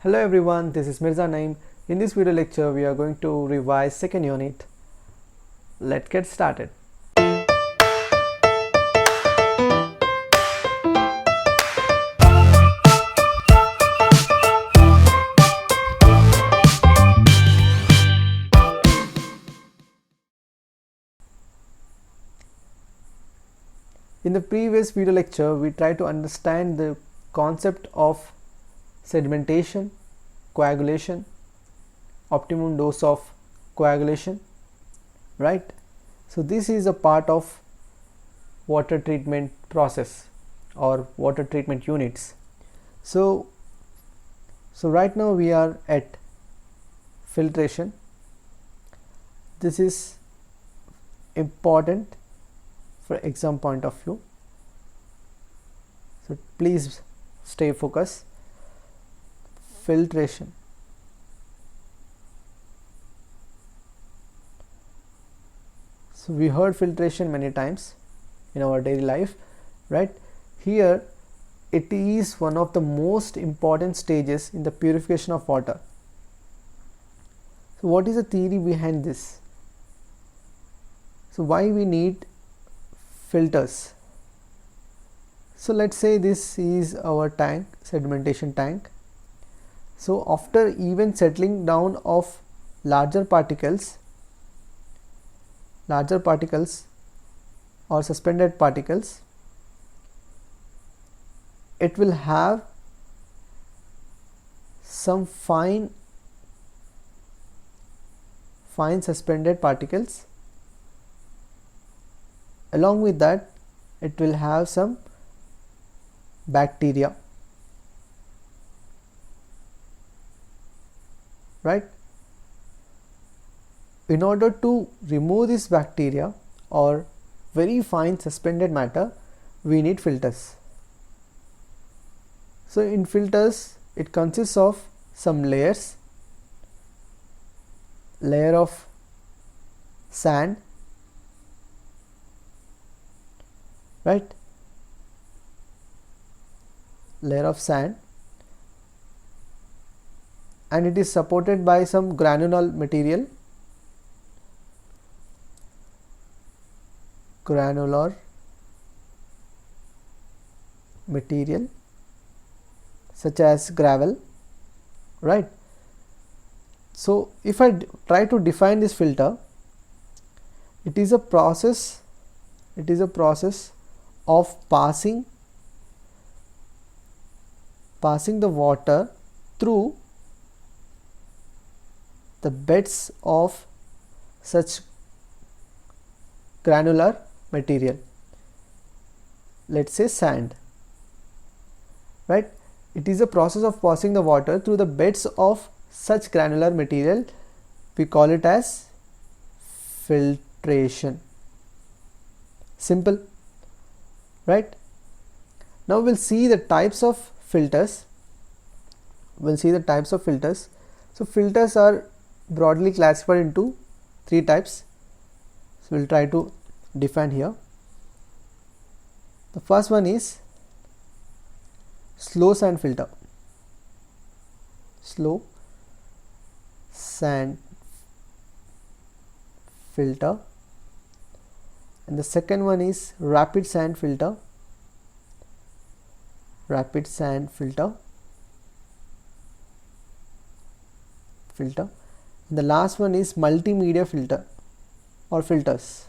Hello everyone, this is Mirza Naeem. In this video lecture, we are going to revise second unit. Let's get started. In the previous video lecture, we tried to understand the concept of sedimentation, coagulation, optimum dose of coagulation, right? So this is a part of water treatment process or water treatment units. So right now we are at filtration. This is important for exam point of view, so please stay focused. Filtration. So we heard filtration many times in our daily life, right? Here it is one of the most important stages in the purification of water. So what is the theory behind this? So why we need filters? So let's say this is our tank, sedimentation tank. So after even settling down of larger particles or suspended particles, it will have some fine suspended particles. Along with that, it will have some bacteria, right? In order to remove this bacteria or very fine suspended matter, we need filters. So in filters, it consists of some layers, layer of sand, right? Layer of sand, and it is supported by some granular material, such as gravel, right? So if I try to define this filter, it is a process of passing the water through the beds of such granular material, let's say sand, right? It is a process of passing the water through the beds of such granular material. We call it as filtration. Simple, right? Now we'll see the types of filters. So filters are broadly classified into three types. So we'll try to define here. The first one is slow sand filter. And the second one is rapid sand filter. And the last one is multimedia filter or filters.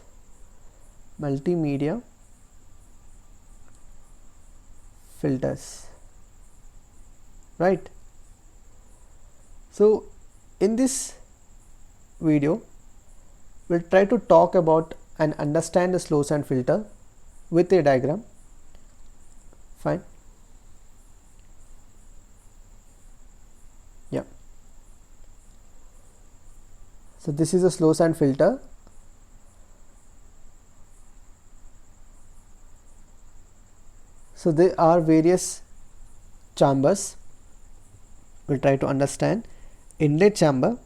Multimedia filters, right? So in this video, we'll try to talk about and understand the slow sand filter with a diagram. Fine. Yeah. So this is a slow sand filter. So there are various chambers. We'll try to understand. Inlet chamber,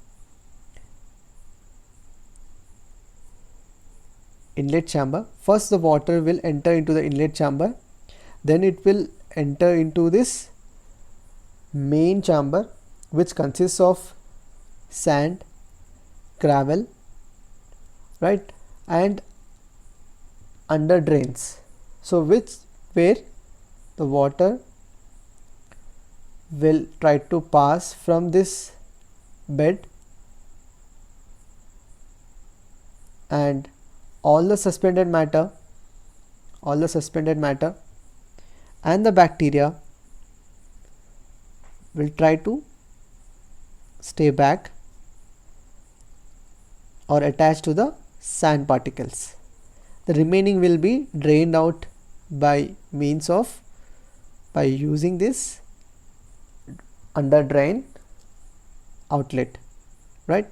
first the water will enter into the inlet chamber, then it will enter into this main chamber which consists of sand, gravel, right, and under drains. So where the water will try to pass from this bed, and all the suspended matter and the bacteria will try to stay back or attach to the sand particles. The remaining will be drained out by using this under drain outlet, right?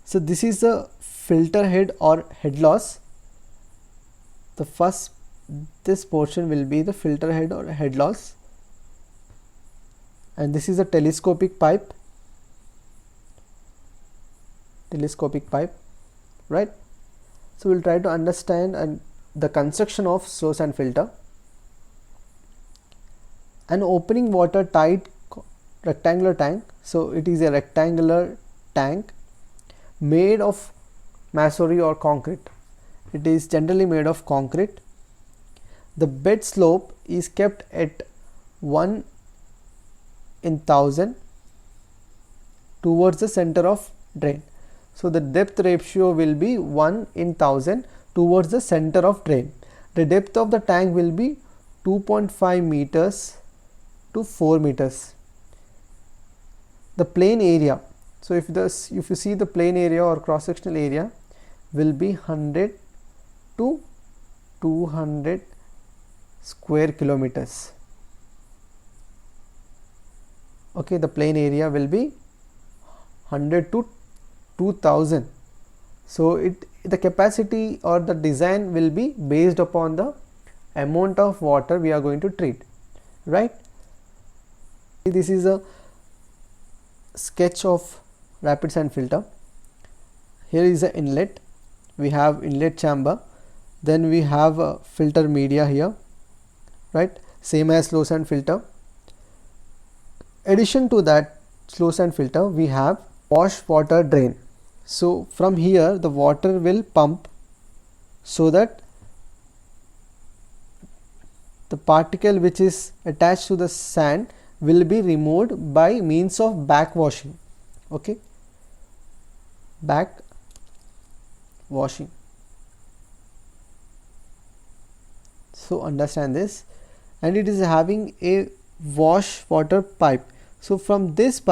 So this is the filter head or head loss. This portion will be the filter head or head loss, and this is a telescopic pipe, right? So we'll try to understand the construction of slow sand filter. An opening watertight rectangular tank. So it is a rectangular tank made of masonry or concrete. It is generally made of concrete. The bed slope is kept at 1 in 1000 towards the center of drain. So the depth ratio will be 1 in 1000 towards the center of drain. The depth of the tank will be 2.5 meters to 4 meters. The plane area, so if you see the plane area or cross sectional area, will be 100 to 200 square kilometers. Okay, the plane area will be 100 to 2000. So the capacity or the design will be based upon the amount of water we are going to treat, right? This is a sketch of rapid sand filter. Here is the inlet. We have inlet chamber, then we have a filter media here, right, same as slow sand filter. Addition to that slow sand filter, we have wash water drain. So from here the water will pump so that the particle which is attached to the sand will be removed by means of back washing. Okay, back washing. So understand this, and it is having a wash water pipe. So from this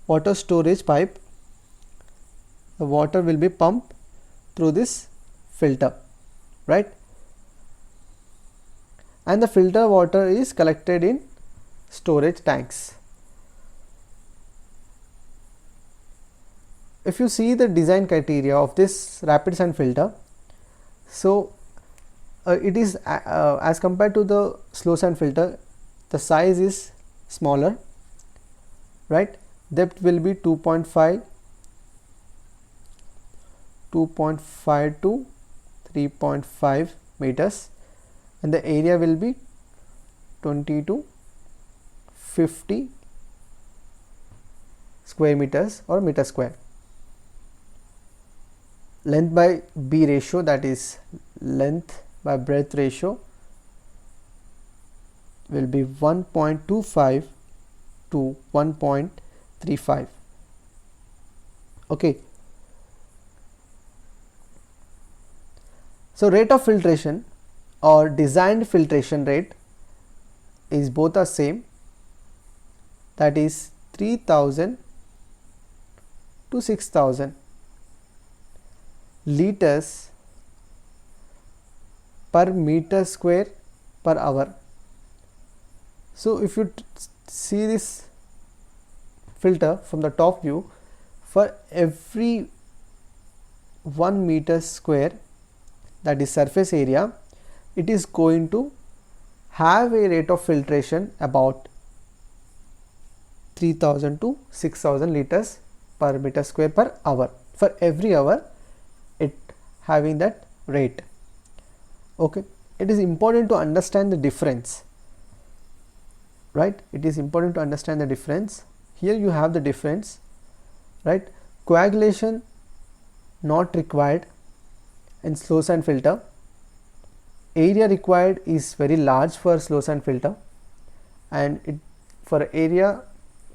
water storage pipe, the water will be pumped through this filter, right? And the filter water is collected in storage tanks. If you see the design criteria of this rapid sand filter, so it is as compared to the slow sand filter, the size is smaller, right? Depth will be 2.5 to 3.5 meters, and the area will be 20 to 50 square meters or meter square. Length by B ratio, that is length by breadth ratio, will be 1.25 to 1.35. Okay. So rate of filtration or designed filtration rate is both are same, that is 3000 to 6000 liters per meter square per hour. So if you see this filter from the top view, for every 1 meter square, that is surface area, it is going to have a rate of filtration about 3000 to 6000 liters per meter square per hour. For every hour it having that rate. Okay, it is important to understand the difference right? It is important to understand the difference. Here you have the difference, right? Coagulation not required in slow sand filter. Area required is very large for slow sand filter, and it, for area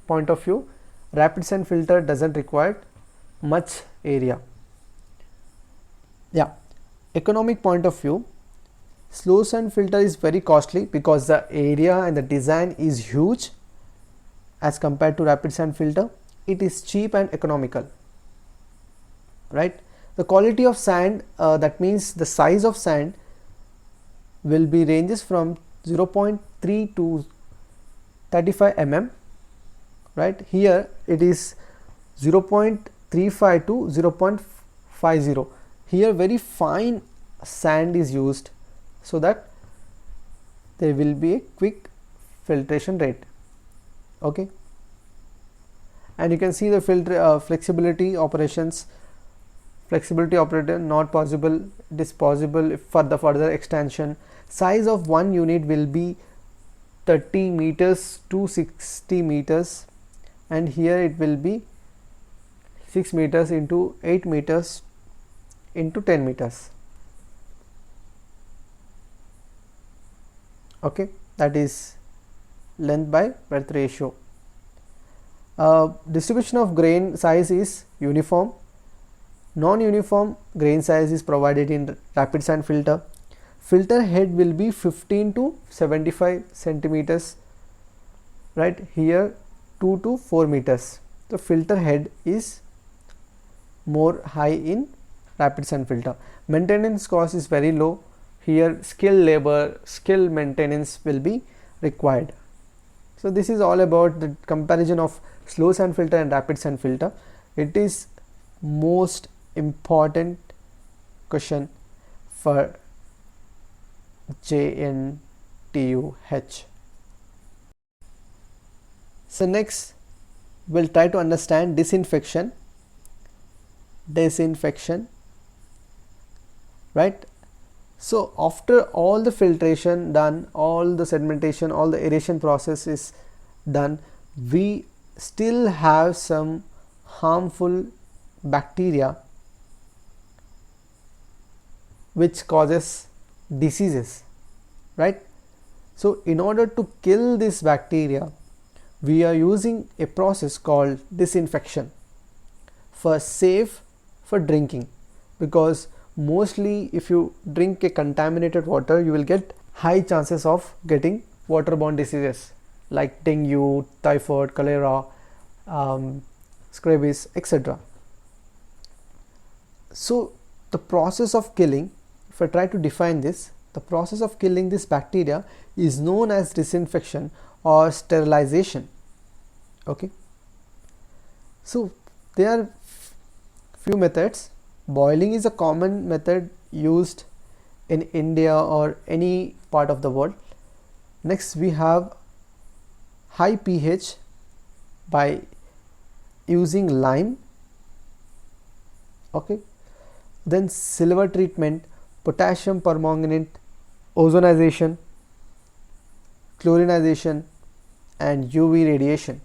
point of view, rapid sand filter doesn't require much area. Yeah, economic point of view, slow sand filter is very costly because the area and the design is huge as compared to rapid sand filter. It is cheap and economical, right? The quality of sand, that means the size of sand, will be ranges from 0.3 to 35 mm, right? Here it is 0.35 to 0.50. Here very fine sand is used so that there will be a quick filtration rate. Okay, and you can see the filter flexibility operations. Flexibility operator not possible, it is possible for the further extension. Size of one unit will be 30 meters to 60 meters, and here it will be 6 meters into 8 meters into 10 meters. Okay, that is length by breadth ratio. Distribution of grain size is uniform. Non-uniform grain size is provided in rapid sand filter. Filter head will be 15 to 75 centimeters, right? Here 2 to 4 meters. The filter head is more high in rapid sand filter. Maintenance cost is very low. Here skilled labor, skilled maintenance will be required. So this is all about the comparison of slow sand filter and rapid sand filter. It is most important question for JNTUH. So next we'll try to understand disinfection, right? So after all the filtration done, all the sedimentation, all the aeration process is done, we still have some harmful bacteria which causes diseases, right? So in order to kill this bacteria, we are using a process called disinfection for safe for drinking, because mostly if you drink a contaminated water, you will get high chances of getting waterborne diseases like dengue, typhoid, cholera, scabies, etc. So the process of killing, if I try to define this, the process of killing this bacteria is known as disinfection or sterilization. Okay, so there are few methods. Boiling is a common method used in India or any part of the world. Next we have high pH by using lime. Okay, then silver treatment, potassium permanganate, ozonization, chlorinization, and UV radiation.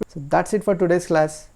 So that's it for today's class.